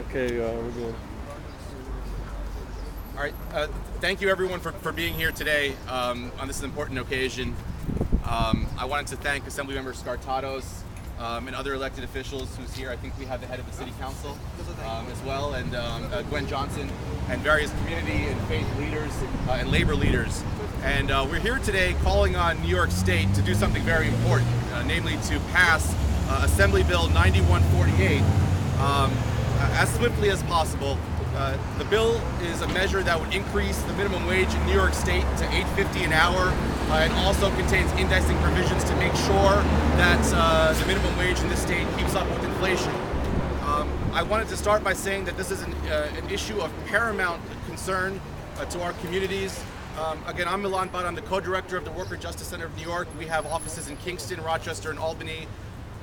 Okay, we're good. All right. Thank you, everyone, for being here today on this important occasion. I wanted to thank Assemblymember Skartatos and other elected officials who's here. I think we have the head of the City Council as well, and Gwen Johnson, and various community and faith leaders and labor leaders. And we're here today calling on New York State to do something very important, namely to pass Assembly Bill 9148 as swiftly as possible. The bill is a measure that would increase the minimum wage in New York State to $8.50 an hour, and also contains indexing provisions to make sure that the minimum wage in this state keeps up with inflation. I wanted to start by saying that this is an issue of paramount concern to our communities. Again, I'm Milan Bhatt. I'm the co-director of the Worker Justice Center of New York. We have offices in Kingston, Rochester, and Albany.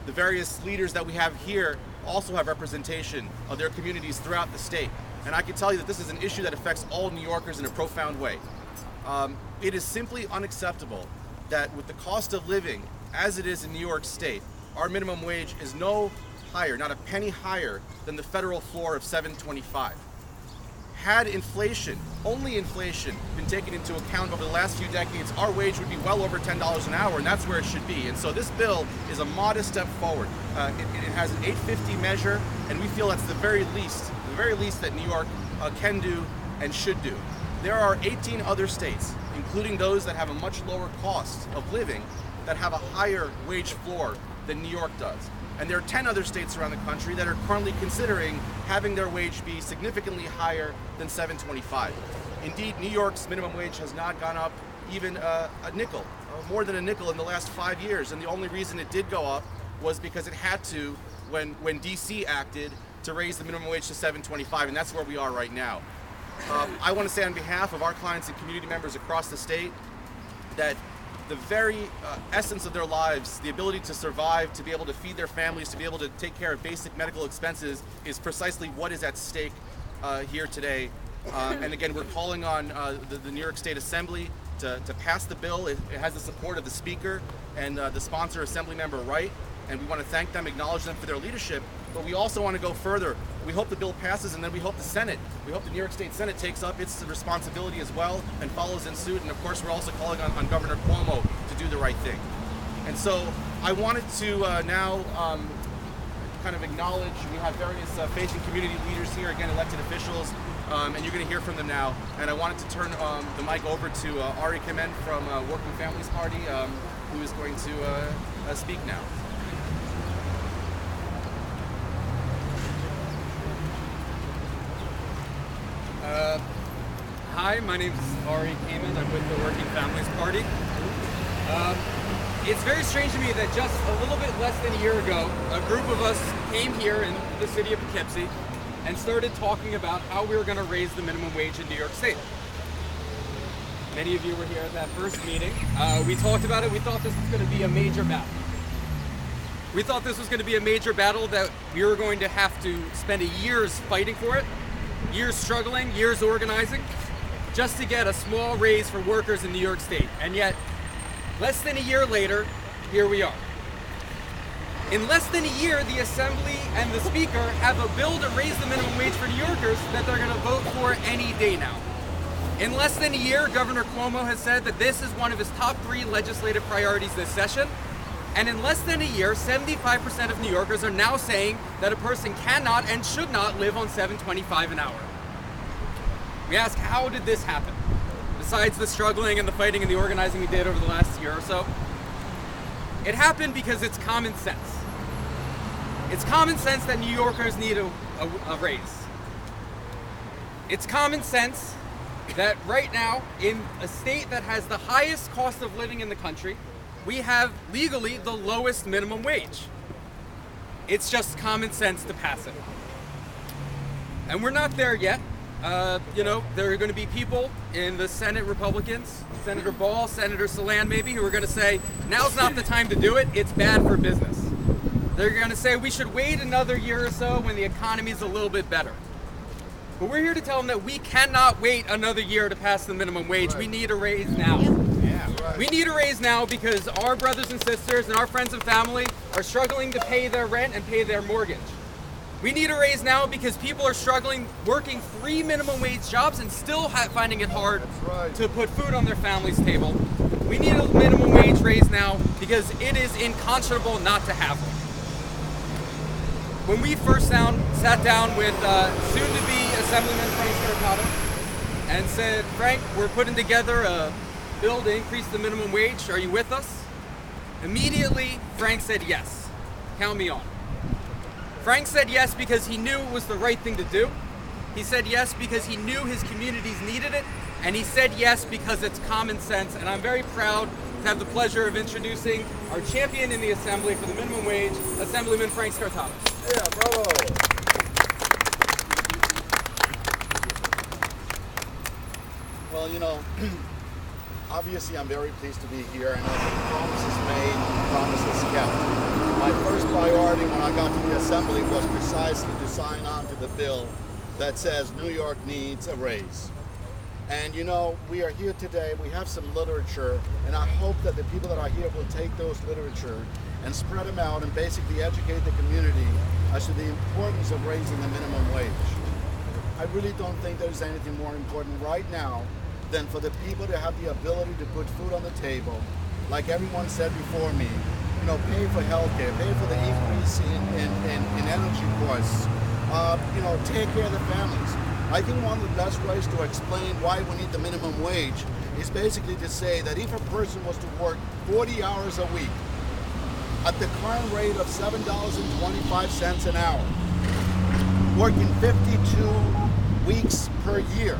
The various leaders that we have here also have representation of their communities throughout the state. And I can tell you that this is an issue that affects all New Yorkers in a profound way. It is simply unacceptable that with the cost of living as it is in New York State, our minimum wage is no higher, not a penny higher than the federal floor of $7.25. Had inflation, only inflation, been taken into account over the last few decades, our wage would be well over $10 an hour, and that's where it should be. And so this bill is a modest step forward. It has an $8.50 measure, and we feel that's the very least that New York can do and should do. There are 18 other states, including those that have a much lower cost of living, that have a higher wage floor than New York does. And there are 10 other states around the country that are currently considering having their wage be significantly higher than $7.25. Indeed, New York's minimum wage has not gone up even a nickel, more than a nickel in the last 5 years. And the only reason it did go up was because it had to when DC acted to raise the minimum wage to $7.25, and that's where we are right now. I want to say on behalf of our clients and community members across the state that the very essence of their lives, the ability to survive, to be able to feed their families, to be able to take care of basic medical expenses is precisely what is at stake here today. And again, we're calling on the New York State Assembly to pass the bill. It has the support of the Speaker and the sponsor, Assemblymember Wright, and we want to thank them, acknowledge them for their leadership, but we also want to go further. We hope the bill passes, and then we hope the New York State Senate takes up its responsibility as well and follows in suit. And of course, we're also calling on Governor Cuomo to do the right thing. And so I wanted to now kind of acknowledge, we have various faith and community leaders here, again, elected officials, and you're going to hear from them now. And I wanted to turn the mic over to Ari Kamen from Working Families Party, who is going to speak now. Hi, my name is Ari Kamen. I'm with the Working Families Party. It's very strange to me that just a little bit less than a year ago, a group of us came here in the city of Poughkeepsie and started talking about how we were going to raise the minimum wage in New York State. Many of you were here at that first meeting. We talked about it. We thought this was going to be a major battle. We thought this was going to be a major battle that we were going to have to spend years fighting for it, years struggling, years organizing, just to get a small raise for workers in New York State. And yet, less than a year later, here we are. In less than a year, the Assembly and the Speaker have a bill to raise the minimum wage for New Yorkers that they're going to vote for any day now. In less than a year, Governor Cuomo has said that this is one of his top 3 legislative priorities this session. And in less than a year, 75% of New Yorkers are now saying that a person cannot and should not live on $7.25 an hour. We ask, how did this happen? Besides the struggling and the fighting and the organizing we did over the last year or so, it happened because it's common sense. It's common sense that New Yorkers need a raise. It's common sense that right now, in a state that has the highest cost of living in the country, we have legally the lowest minimum wage. It's just common sense to pass it. And we're not there yet. There are going to be people in the Senate, Republicans, Senator Ball, Senator Salan maybe, who are going to say, now's not the time to do it, it's bad for business. They're going to say we should wait another year or so when the economy is a little bit better. But we're here to tell them that we cannot wait another year to pass the minimum wage. Right. We need a raise now. Right. We need a raise now because our brothers and sisters and our friends and family are struggling to pay their rent and pay their mortgage. We need a raise now because people are struggling working 3 minimum wage jobs and still finding it hard to put food on their family's table. We need a minimum wage raise now because it is unconscionable not to have one. When we first sat down with soon-to-be Assemblyman Frank Scartato and said, Frank, we're putting together a bill to increase the minimum wage. Are you with us? Immediately, Frank said yes. Count me on. Frank said yes because he knew it was the right thing to do. He said yes because he knew his communities needed it. And he said yes because it's common sense. And I'm very proud to have the pleasure of introducing our champion in the Assembly for the minimum wage, Assemblyman Frank Scartato. Yeah, bravo. Well, you know, obviously I'm very pleased to be here. I know that promises made, promises kept. My first priority when I got to the Assembly was precisely to sign on to the bill that says New York needs a raise. And you know, we are here today, we have some literature, and I hope that the people that are here will take those literature and spread them out and basically educate the community as to the importance of raising the minimum wage. I really don't think there's anything more important right now than for the people to have the ability to put food on the table, like everyone said before me, you know, pay for healthcare, pay for the increase in energy costs, you know, take care of the families. I think one of the best ways to explain why we need the minimum wage is basically to say that if a person was to work 40 hours a week at the current rate of $7.25 an hour, working 52 weeks per year,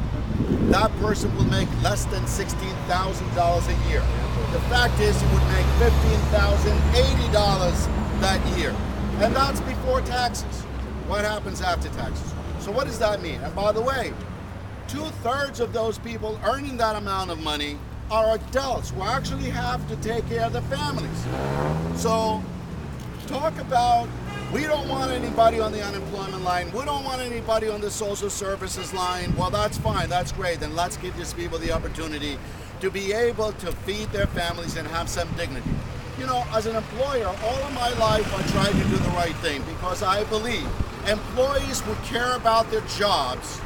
that person will make less than $16,000 a year. The fact is he would make $15,080 that year. And that's before taxes. What happens after taxes? So what does that mean? And by the way, 2/3 of those people earning that amount of money are adults who actually have to take care of their families. So talk about, we don't want anybody on the unemployment line, we don't want anybody on the social services line. Well, that's fine, that's great. Then let's give these people the opportunity to be able to feed their families and have some dignity. You know, as an employer, all of my life I tried to do the right thing because I believe employees who care about their jobs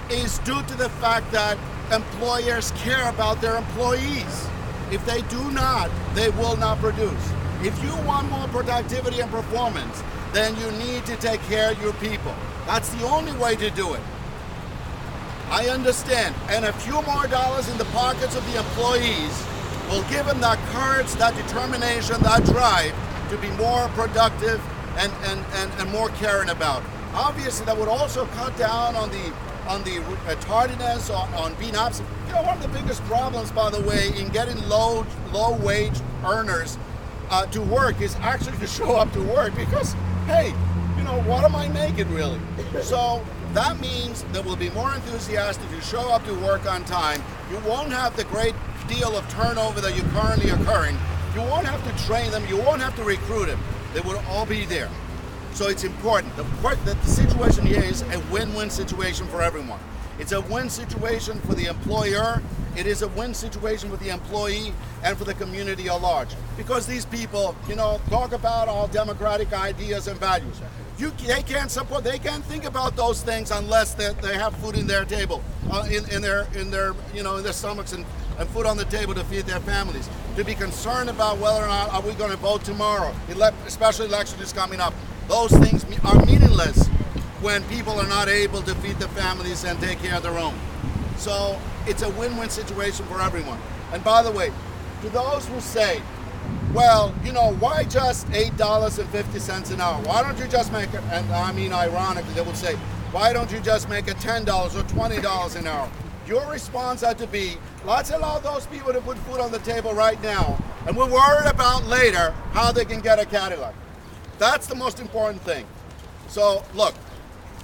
is due to the fact that employers care about their employees. If they do not, they will not produce. If you want more productivity and performance, then you need to take care of your people. That's the only way to do it. I understand, and a few more dollars in the pockets of the employees will give them that courage, that determination, that drive to be more productive and more caring about. Obviously, that would also cut down on the tardiness, on being absent. You know, one of the biggest problems, by the way, in getting low wage earners to work is actually to show up to work because, hey, you know, what am I making really? So that means there will be more enthusiastic to show up to work on time. You won't have the great deal of turnover that you currently occurring. You won't have to train them. You won't have to recruit them. They will all be there. So it's important. The situation here is a win-win situation for everyone. It's a win situation for the employer. It is a win situation for the employee and for the community at large. Because these people, you know, talk about all democratic ideas and values. They can't support. They can't think about those things unless they have food in their table, in their stomachs and food on the table to feed their families. To be concerned about whether or not are we going to vote tomorrow, especially election is coming up. Those things are meaningless when people are not able to feed their families and take care of their own. So it's a win-win situation for everyone. And by the way, to those who say, well, you know, why just $8.50 an hour? Why don't you just make it, and I mean ironically, they would say, why don't you just make it $10 or $20 an hour? Your response had to be, let's allow those people to put food on the table right now, and we're worried about later how they can get a Cadillac. That's the most important thing. So look,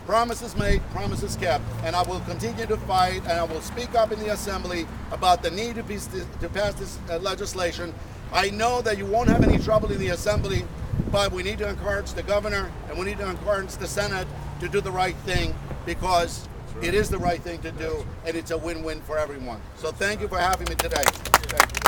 promises made, promises kept, and I will continue to fight, and I will speak up in the Assembly about the need to pass this legislation. I know that you won't have any trouble in the Assembly, but we need to encourage the governor and we need to encourage the Senate to do the right thing because it is the right thing to do and it's a win-win for everyone. So thank you for having me today. Thank you.